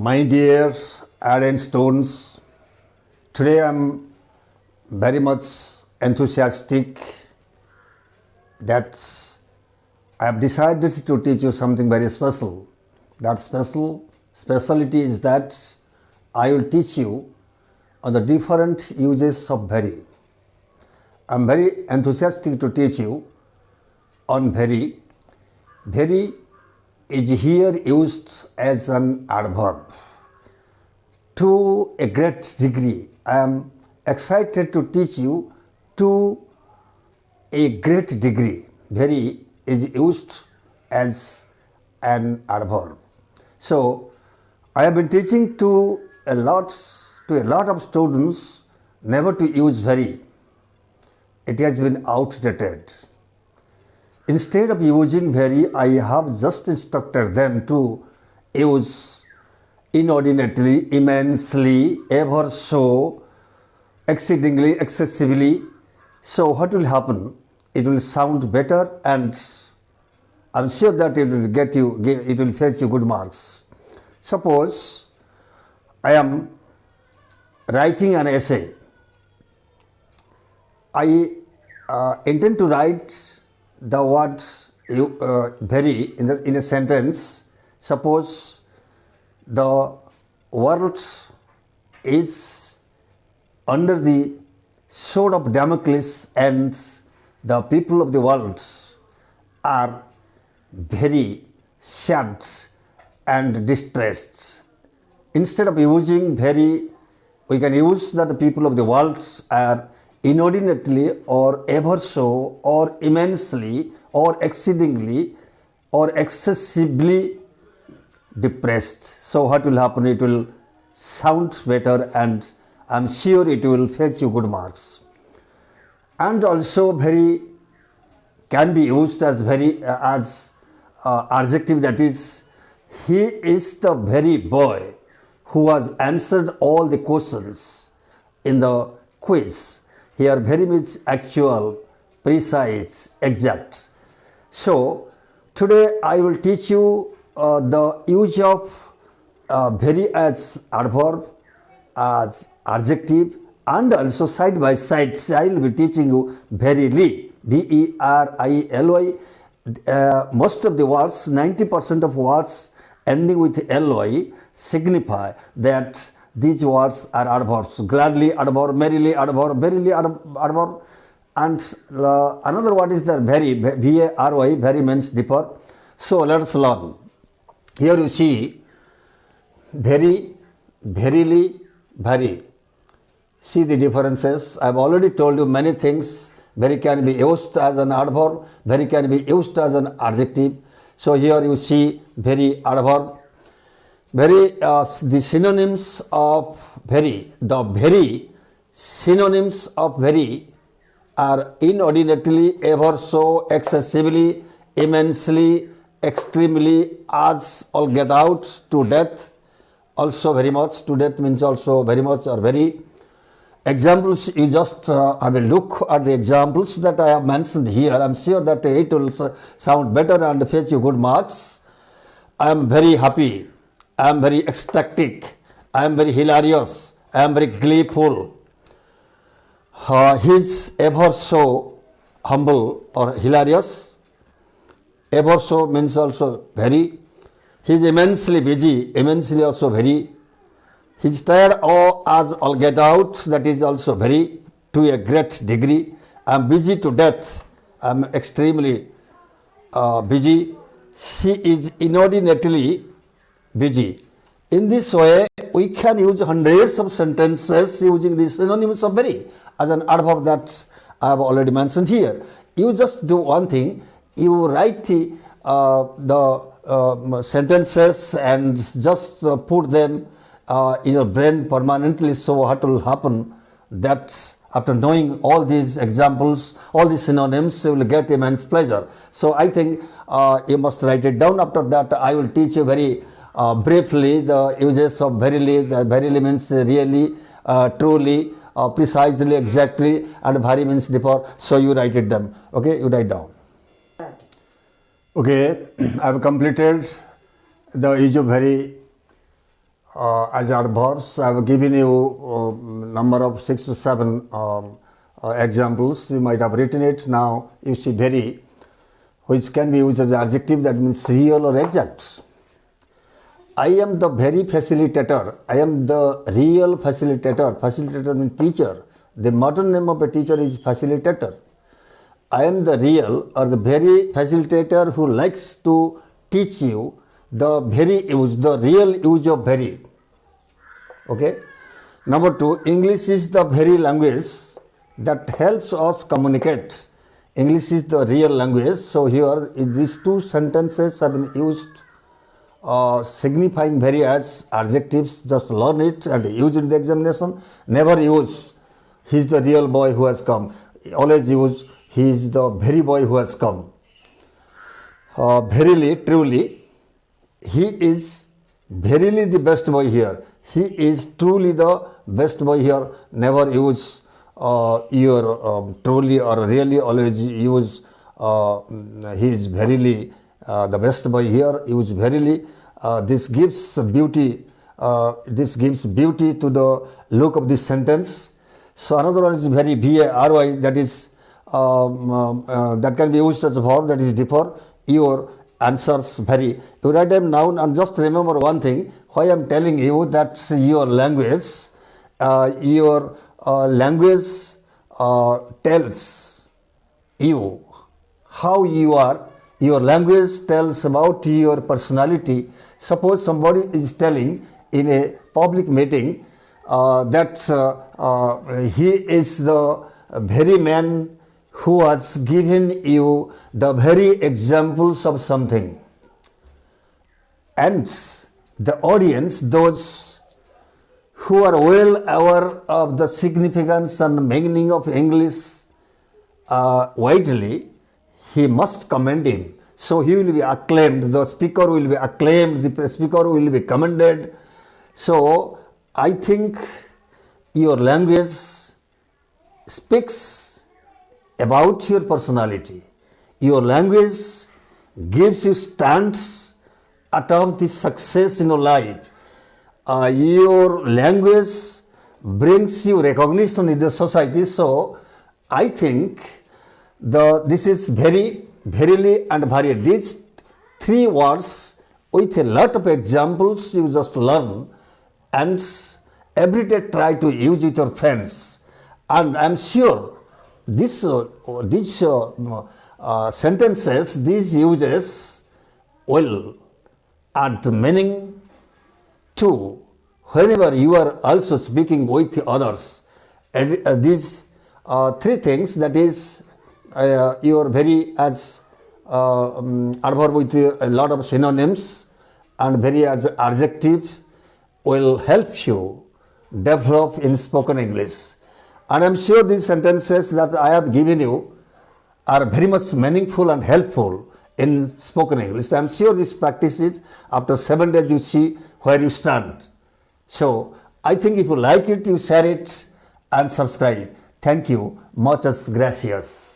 My dear ardent students, today I am very much enthusiastic that I have decided to teach you something very special. That speciality is that I will teach you on the different uses of very. I am very enthusiastic to teach you on very. Very is here used as an adverb. To a great degree, I am excited to teach you to a great degree. Very is used as an adverb. So, I have been teaching to a lot of students never to use very. It has been outdated. Instead of using very, I have just instructed them to use inordinately, immensely, ever so, exceedingly, excessively. So what will happen? It will sound better, and I'm sure that it will fetch you good marks. Suppose I am writing an essay. I intend to write the word very in a sentence. Suppose the world is under the sword of Damocles and the people of the world are very sad and distressed. Instead of using very, we can use that the people of the world are inordinately or ever so or immensely or exceedingly or excessively depressed. So what will happen? It will sound better, and I'm sure it will fetch you good marks. And also very can be used as very as adjective, that is, he is the very boy who has answered all the questions in the quiz. Here very much actual, precise, exact. So today I will teach you the use of very as adverb, as adjective, and also side by side I will be teaching you verily, V-E-R-I-L-Y. Most of the words, 90% of words ending with L-Y signify that these words are adverbs. Gladly adverb, merrily adverb, verily adverb. And another word is the very, V-A-R-Y, very means differ. So let us learn. Here you see very, verily, very. See the differences. I have already told you many things. Very can be used as an adverb, very can be used as an adjective. So here you see very adverb. Very the synonyms of very, the very synonyms of very are inordinately, ever so, excessively, immensely, extremely, as all get out, to death, also very much. To death means also very much or very. Examples, you just have a look at the examples that I have mentioned here. I am sure that it will sound better and fetch you good marks. I am very happy. I am very ecstatic. I am very hilarious. I am very gleeful. He is ever so humble or hilarious. Ever so means also very. He is immensely busy. Immensely also very. He is tired as all get out. That is also very, to a great degree. I am busy to death. I am extremely busy. She is inordinately busy. In this way, we can use hundreds of sentences using the synonyms of very as an adverb that I have already mentioned here. You just do one thing. You write the sentences and just put them in your brain permanently. So what will happen? That after knowing all these examples, all these synonyms, you will get immense pleasure. So I think you must write it down. After that, I will teach you very briefly the uses of verily. The verily means really, truly, precisely, exactly, and very means differ. So you write it down. Okay, you write down. Okay, I have completed the use of very as adverbs. I have given you number of 6 to 7 examples. You might have written it. Now you see very, which can be used as adjective, that means real or exact. I am the very facilitator. I am the real facilitator. Facilitator means teacher. The modern name of a teacher is facilitator. I am the real or the very facilitator who likes to teach you the real use of very. Okay. Number 2, English is the very language that helps us communicate. English is the real language. So here these two sentences have been used signifying very as adjectives. Just learn it and use in the examination. Never use he is the real boy who has come. Always use he is the very boy who has come. Verily, truly, he is verily the best boy here. He is truly the best boy here. Never use your truly or really. Always use he is verily the best boy here. Use verily. This gives beauty. This gives beauty to the look of this sentence. So another one is very VARY, that is that can be used as a verb, that is differ. Your answers vary. You write them down and just remember one thing. Why I am telling you that your language tells you how you are. Your language tells about your personality. Suppose somebody is telling in a public meeting that he is the very man who has given you the very examples of something. And the audience, those who are well aware of the significance and meaning of English widely, he must commend him. So he will be acclaimed, the speaker will be acclaimed, the speaker will be commended. So I think your language speaks about your personality. Your language gives you stands atop the success in your life. Your language brings you recognition in the society. So I think this is very, verily and very. These three words with a lot of examples you just learn and every day try to use with your friends. And I am sure these sentences, these uses will add meaning to whenever you are also speaking with others. And these three things, that is you are very as adverb with a lot of synonyms and very as adjective will help you develop in spoken English. And I am sure these sentences that I have given you are very much meaningful and helpful in spoken English. I am sure this practice is after 7 days you see where you stand. So I think if you like it, you share it and subscribe. Thank you. Muchas gracias.